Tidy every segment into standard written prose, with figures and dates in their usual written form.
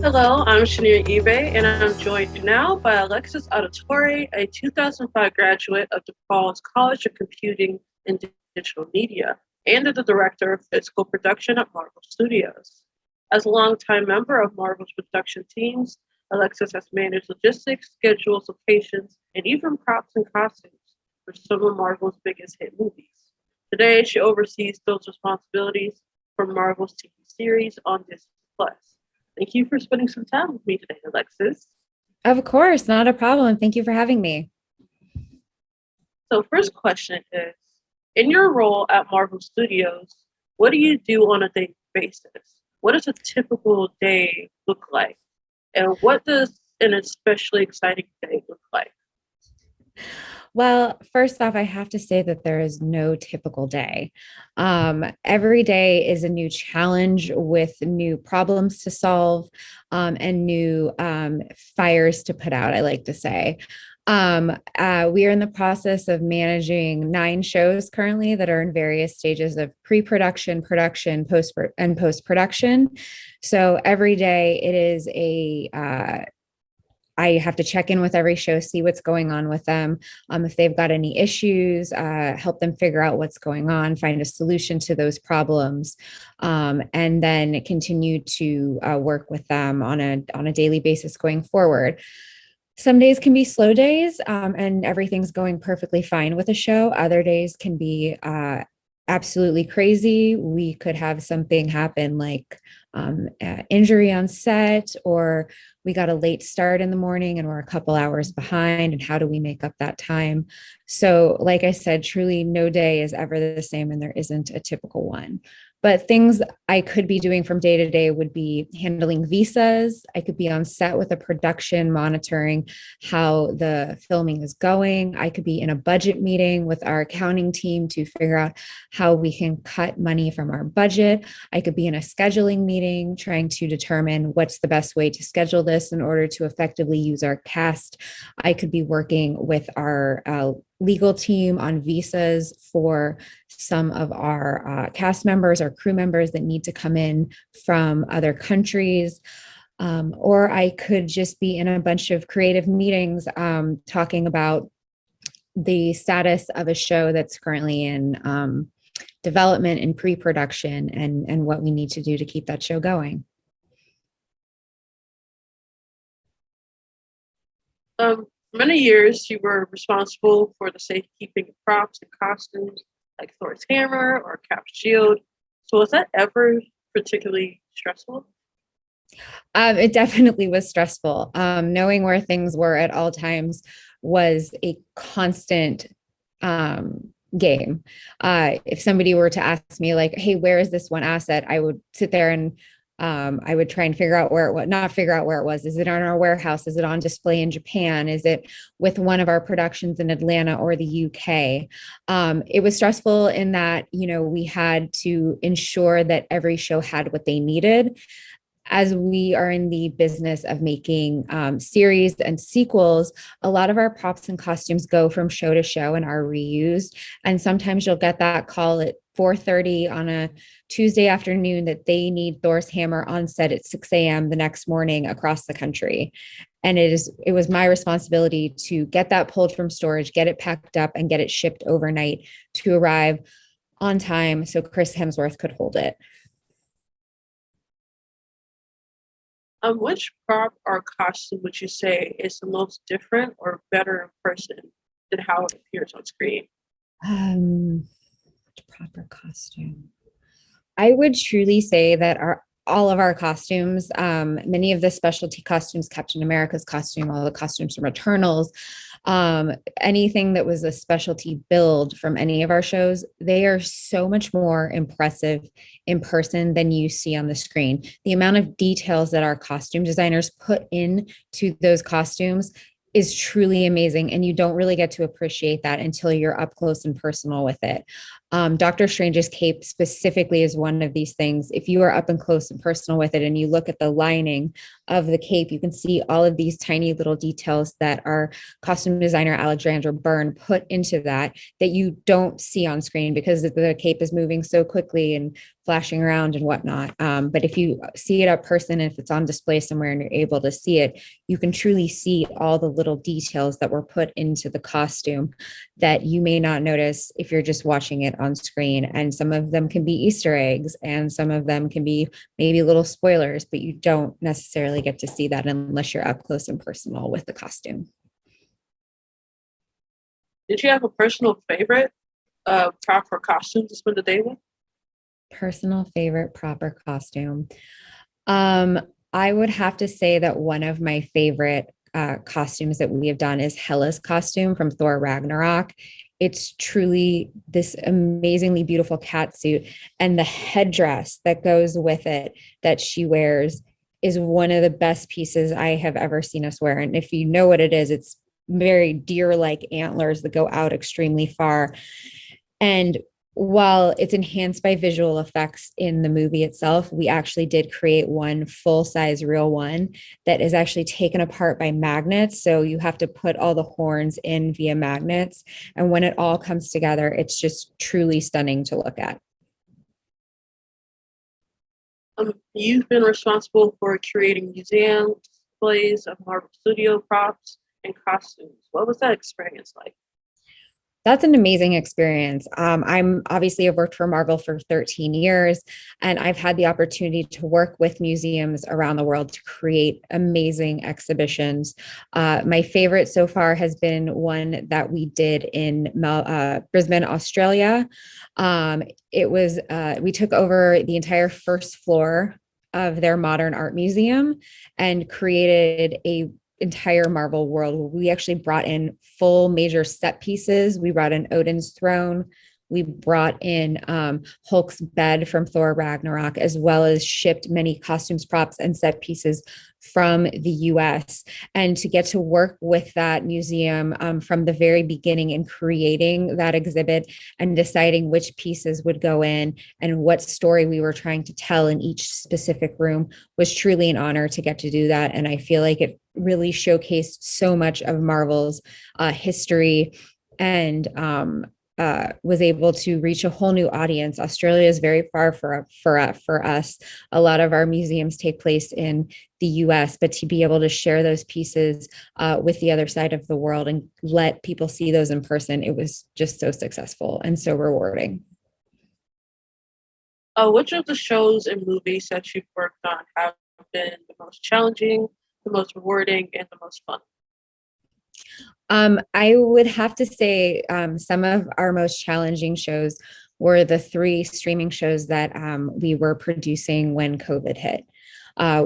Hello, I'm Shania Ibe, and I'm joined now by Alexis Auditore, a 2005 graduate of DePaul's College of Computing and Digital Media, and the director of physical production at Marvel Studios. As a longtime member of Marvel's production teams, Alexis has managed logistics, schedules, locations, and even props and costumes for some of Marvel's biggest hit movies. Today, she oversees those responsibilities for Marvel's TV series on Disney+. Thank you for spending some time with me today, Alexis. Of course, not a problem. Thank you for having me. So first question is, in your role at Marvel Studios, what do you do on a daily basis? What does a typical day look like? And what does an especially exciting day look like? Well, first off, I have to say that there is no typical day. Every day is a new challenge with new problems to solve and new fires to put out, I like to say. We are in the process of managing 9 shows currently that are in various stages of pre-production, production, post-production. So every day it is I have to check in with every show, see what's going on with them. If they've got any issues, help them figure out what's going on, find a solution to those problems, and then continue to work with them on a daily basis going forward. Some days can be slow days, and everything's going perfectly fine with a show. Other days can be absolutely crazy. We could have something happen like injury on set, or we got a late start in the morning and we're a couple hours behind, and how do we make up that time? So like I said, truly no day is ever the same, and there isn't a typical one. But things I could be doing from day to day would be handling visas. I could be on set with a production, monitoring how the filming is going. I could be in a budget meeting with our accounting team to figure out how we can cut money from our budget. I could be in a scheduling meeting trying to determine what's the best way to schedule this in order to effectively use our cast. I could be working with our legal team on visas for some of our cast members or crew members that need to come in from other countries. Or I could just be in a bunch of creative meetings talking about the status of a show that's currently in development and pre-production, and what we need to do to keep that show going. For many years, you were responsible for the safekeeping of props and costumes like Thor's hammer or Cap's shield. So was that ever particularly stressful? It definitely was stressful. Knowing where things were at all times was a constant game. If somebody were to ask me like, hey, where is this one asset? I would sit there and I would try and figure out where it was, not figure out where it was. Is it on our warehouse? Is it on display in Japan? Is it with one of our productions in Atlanta or the UK? It was stressful in that, we had to ensure that every show had what they needed. As we are in the business of making series and sequels, a lot of our props and costumes go from show to show and are reused. And sometimes you'll get that call at 4:30 on a Tuesday afternoon that they need Thor's hammer on set at 6 a.m. the next morning across the country. And it was my responsibility to get that pulled from storage, get it packed up, and get it shipped overnight to arrive on time so Chris Hemsworth could hold it. Which prop or costume would you say is the most different or better in person than how it appears on screen? Proper costume. I would truly say that all of our costumes, many of the specialty costumes, Captain America's costume, all the costumes from Eternals, anything that was a specialty build from any of our shows, they are so much more impressive in person than you see on the screen. The amount of details that our costume designers put into those costumes is truly amazing. And you don't really get to appreciate that until you're up close and personal with it. Doctor Strange's cape specifically is one of these things. If you are up and close and personal with it and you look at the lining of the cape, you can see all of these tiny little details that our costume designer Alexandra Byrne put into that you don't see on screen because the cape is moving so quickly and flashing around and whatnot. But if you see it up person, if it's on display somewhere and you're able to see it, you can truly see all the little details that were put into the costume that you may not notice if you're just watching it on screen. And some of them can be Easter eggs and some of them can be maybe little spoilers, but you don't necessarily get to see that unless you're up close and personal with the costume. Did you have a personal favorite proper costume to spend the day with? Personal favorite proper costume. I would have to say that one of my favorite costumes that we have done is Hela's costume from Thor Ragnarok. It's truly this amazingly beautiful cat suit, and the headdress that goes with it that she wears is one of the best pieces I have ever seen us wear. And if you know what it is, it's very deer-like antlers that go out extremely far. And while it's enhanced by visual effects in the movie itself, we actually did create one full-size real one that is actually taken apart by magnets. So you have to put all the horns in via magnets. And when it all comes together, it's just truly stunning to look at. You've been responsible for creating museum displays of Marvel Studio props and costumes. What was that experience like? That's an amazing experience. I'm obviously I've worked for Marvel for 13 years, and I've had the opportunity to work with museums around the world to create amazing exhibitions. My favorite so far has been one that we did in Brisbane, Australia. It was we took over the entire first floor of their modern art museum and created a entire Marvel world. We actually brought in full major set pieces. We brought in Odin's throne. We brought in Hulk's bed from Thor Ragnarok, as well as shipped many costumes, props, and set pieces from the US. And to get to work with that museum from the very beginning in creating that exhibit and deciding which pieces would go in and what story we were trying to tell in each specific room was truly an honor to get to do that. And I feel like it really showcased so much of Marvel's history and was able to reach a whole new audience. Australia is very far for us. A lot of our museums take place in the US, but to be able to share those pieces with the other side of the world and let people see those in person, it was just so successful and so rewarding. Which of the shows and movies that you've worked on have been the most challenging, the most rewarding, and the most fun? I would have to say some of our most challenging shows were the 3 streaming shows that we were producing when COVID hit.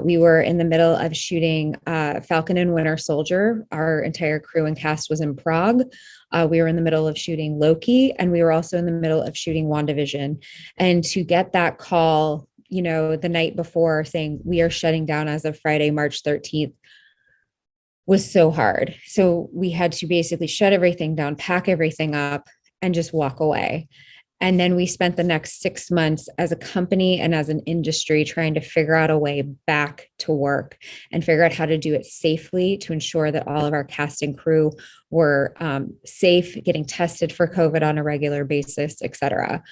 We were in the middle of shooting Falcon and Winter Soldier. Our entire crew and cast was in Prague. We were in the middle of shooting Loki, and we were also in the middle of shooting WandaVision. And to get that call, the night before saying we are shutting down as of Friday, March 13th, was so hard. So we had to basically shut everything down, pack everything up, and just walk away. And then we spent the next 6 months as a company and as an industry trying to figure out a way back to work and figure out how to do it safely to ensure that all of our cast and crew were safe, getting tested for COVID on a regular basis, et cetera.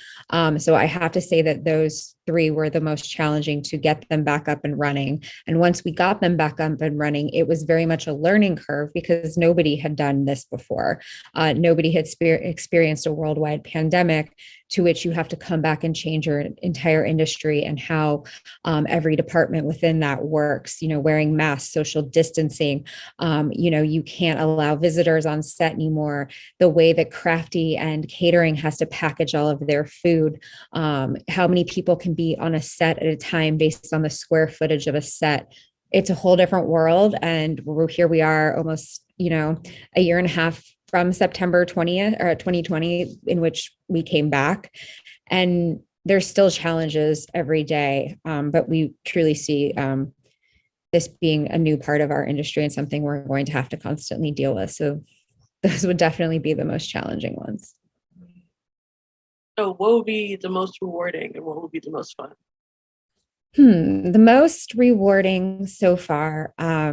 So I have to say that those 3 were the most challenging to get them back up and running. And once we got them back up and running, it was very much a learning curve because nobody had done this before. Nobody had experienced a worldwide pandemic to which you have to come back and change your entire industry and how every department within that works, wearing masks, social distancing, you can't allow visitors on set anymore, the way that Crafty and catering has to package all of their food, how many people can be on a set at a time based on the square footage of a set. It's a whole different world. And here we are almost, a year and a half from September 20th or 2020, in which we came back. And there's still challenges every day, but we truly see this being a new part of our industry and something we're going to have to constantly deal with. So those would definitely be the most challenging ones. So what would be the most rewarding and what would be the most fun? The most rewarding so far. I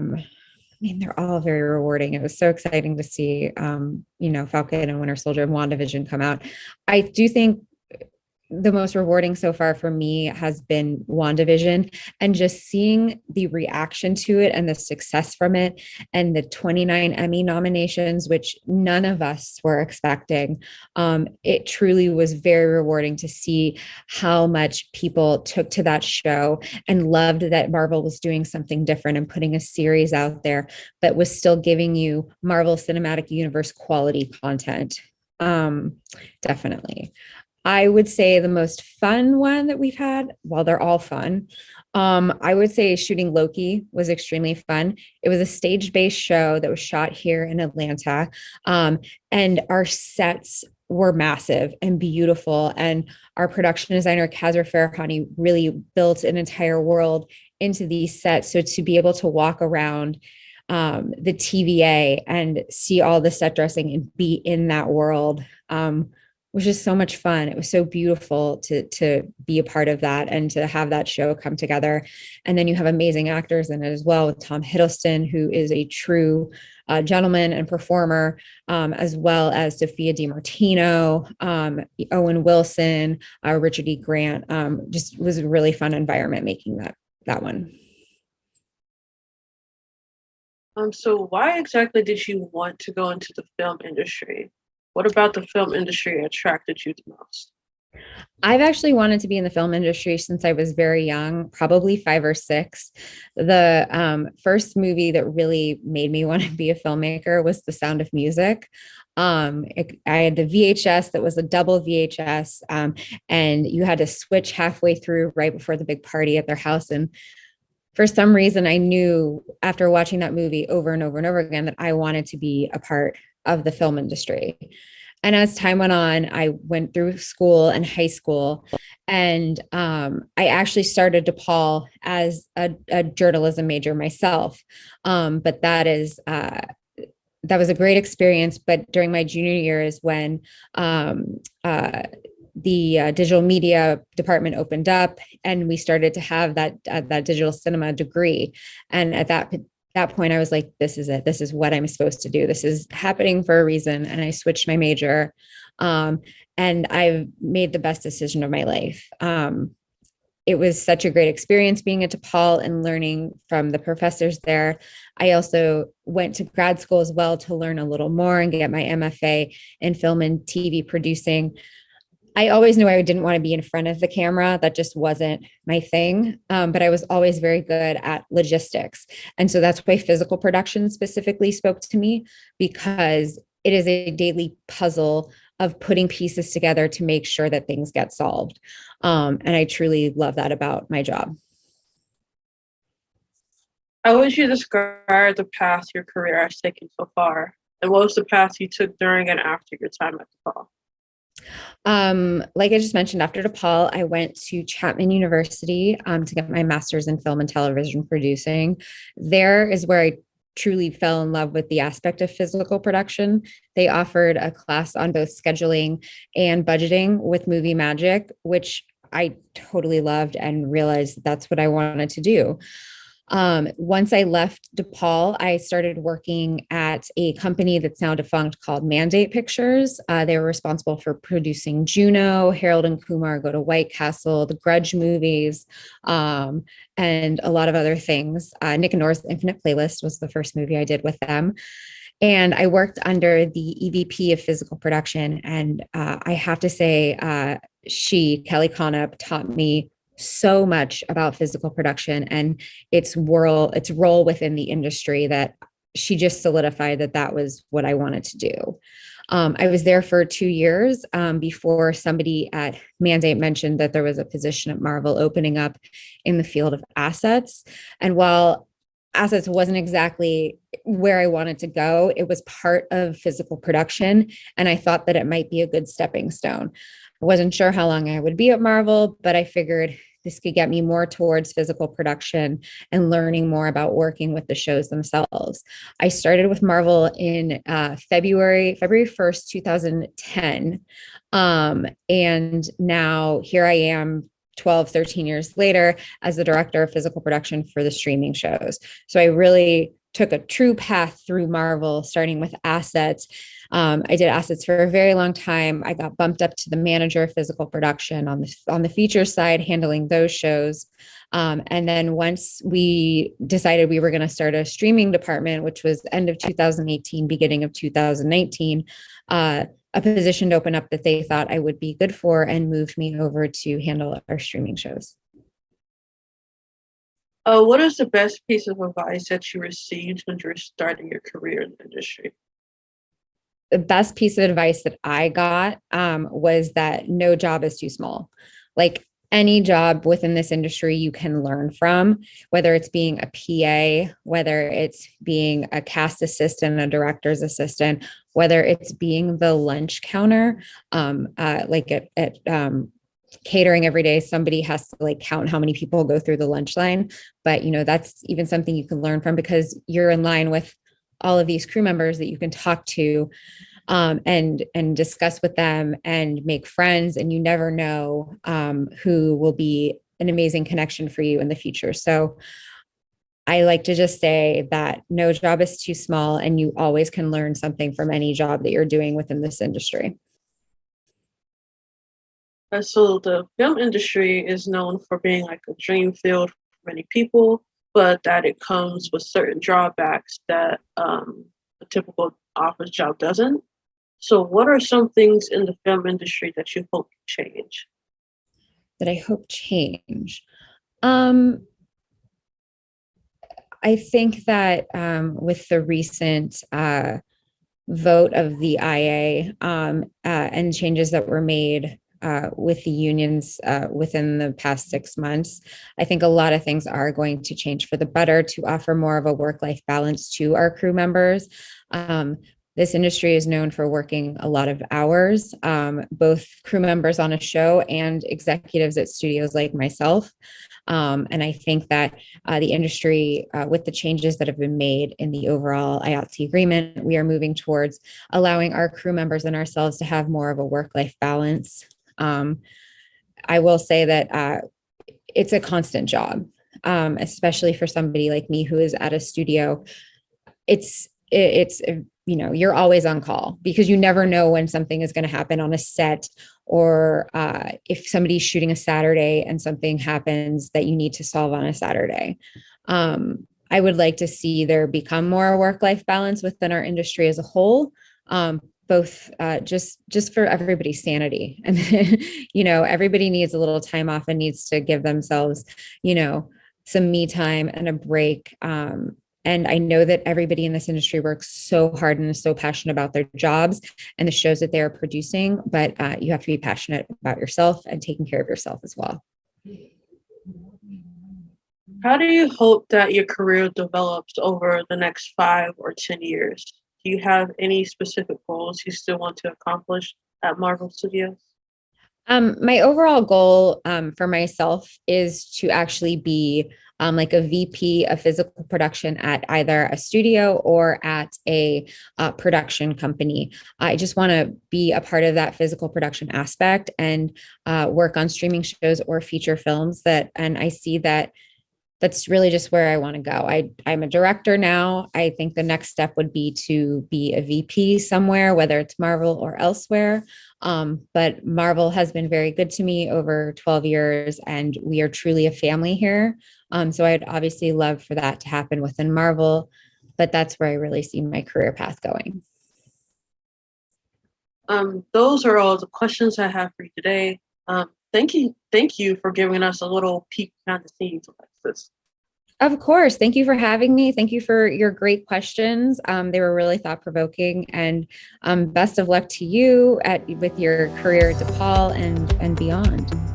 mean, they're all very rewarding. It was so exciting to see, Falcon and Winter Soldier and WandaVision come out. I do think the most rewarding so far for me has been WandaVision and just seeing the reaction to it and the success from it and the 29 Emmy nominations, which none of us were expecting. It truly was very rewarding to see how much people took to that show and loved that Marvel was doing something different and putting a series out there, but was still giving you Marvel Cinematic Universe quality content. Definitely. I would say the most fun one that we've had, while they're all fun, I would say shooting Loki was extremely fun. It was a stage-based show that was shot here in Atlanta, and our sets were massive and beautiful. And our production designer, Kazra Farahani, really built an entire world into these sets. So to be able to walk around the TVA and see all the set dressing and be in that world was just so much fun. It was so beautiful to be a part of that and to have that show come together. And then you have amazing actors in it as well, with Tom Hiddleston, who is a true gentleman and performer, as well as Sophia DiMartino, Owen Wilson, Richard E. Grant. Just was a really fun environment making that one. So why exactly did you want to go into the film industry? What about the film industry attracted you the most? I've actually wanted to be in the film industry since I was very young, probably 5 or 6. The first movie that really made me want to be a filmmaker was The Sound of Music. I had the VHS that was a double VHS, and you had to switch halfway through right before the big party at their house. And for some reason, I knew after watching that movie over and over and over again that I wanted to be a part of the film industry. And as time went on, I went through school and high school, and I actually started DePaul as a journalism major myself. But that was a great experience. But during my junior year is when the digital media department opened up, and we started to have that digital cinema degree. And at that point, I was like, this is it. This is what I'm supposed to do. This is happening for a reason. And I switched my major. And I've made the best decision of my life. It was such a great experience being at DePaul and learning from the professors there. I also went to grad school as well to learn a little more and get my MFA in film and TV producing. I always knew I didn't want to be in front of the camera. That just wasn't my thing. But I was always very good at logistics. And so that's why physical production specifically spoke to me, because it is a daily puzzle of putting pieces together to make sure that things get solved. And I truly love that about my job. How would you describe the path your career has taken so far? And what was the path you took during and after your time at DePaul? Like I just mentioned, after DePaul, I went to Chapman University to get my master's in film and television producing. There is where I truly fell in love with the aspect of physical production. They offered a class on both scheduling and budgeting with Movie Magic, which I totally loved and realized that's what I wanted to do. Once I left DePaul, I started working at a company that's now defunct called Mandate Pictures. They were responsible for producing Juno, Harold and Kumar Go to White Castle, the Grudge movies, and a lot of other things. Nick and Nora's Infinite Playlist was the first movie I did with them. And I worked under the EVP of physical production. And I have to say, Kelly Conop, taught me so much about physical production and its role within the industry, that she just solidified that was what I wanted to do. I was there for 2 years before somebody at Mandate mentioned that there was a position at Marvel opening up in the field of assets. And while assets wasn't exactly where I wanted to go, it was part of physical production. And I thought that it might be a good stepping stone. I wasn't sure how long I would be at Marvel, but I figured this could get me more towards physical production and learning more about working with the shows themselves. I started with Marvel in February 1st, 2010. And now here I am 12, 13 years later as the director of physical production for the streaming shows. So I really took a true path through Marvel, starting with assets. I did assets for a very long time. I got bumped up to the manager of physical production on the feature side, handling those shows. And then once we decided we were going to start a streaming department, which was end of 2018, beginning of 2019, a position to open up that they thought I would be good for and moved me over to handle our streaming shows. What is the best piece of advice that you received when you were starting your career in the industry? The best piece of advice that I got was that no job is too small. Like any job within this industry you can learn from, whether it's being a PA, whether it's being a cast assistant, a director's assistant, whether it's being the lunch counter, like at catering every day, somebody has to like count how many people go through the lunch line. But, you know, that's even something you can learn from because you're in line with all of these crew members that you can talk to and discuss with them and make friends. And you never know who will be an amazing connection for you in the future. So I like to just say that no job is too small and you always can learn something from any job that you're doing within this industry. So the film industry is known for being like a dream field for many people, but that it comes with certain drawbacks that a typical office job doesn't. So what are some things in the film industry that you hope change? That I hope change? I think that with the recent vote of the IA and changes that were made with the unions within the past 6 months, I think a lot of things are going to change for the better to offer more of a work-life balance to our crew members. This industry is known for working a lot of hours, both crew members on a show and executives at studios like myself. And I think that the industry, with the changes that have been made in the overall IATSE agreement, we are moving towards allowing our crew members and ourselves to have more of a work-life balance. I will say that it's a constant job, especially for somebody like me who is at a studio. It's you know, you're always on call because you never know when something is going to happen on a set, or if somebody's shooting a Saturday and something happens that you need to solve on a Saturday. I would like to see there become more work-life balance within our industry as a whole, both just for everybody's sanity. And, you know, everybody needs a little time off and needs to give themselves, you know, some me time and a break. And I know that everybody in this industry works so hard and is so passionate about their jobs and the shows that they are producing, but you have to be passionate about yourself and taking care of yourself as well. How do you hope that your career develops over the next 5 or 10 years? Do you have any specific goals you still want to accomplish at Marvel Studios? My overall goal for myself is to actually be like a VP of physical production at either a studio or at a production company. I just want to be a part of that physical production aspect and work on streaming shows or feature films and I see that that's really just where I want to go. I'm a director now. I think the next step would be to be a VP somewhere, whether it's Marvel or elsewhere. But Marvel has been very good to me over 12 years, and we are truly a family here. So I'd obviously love for that to happen within Marvel, but that's where I really see my career path going. Those are all the questions I have for you today. Thank you for giving us a little peek behind the scenes, Alexis. Of course. Thank you for having me. Thank you for your great questions. They were really thought-provoking, and best of luck to you with your career at DePaul and beyond.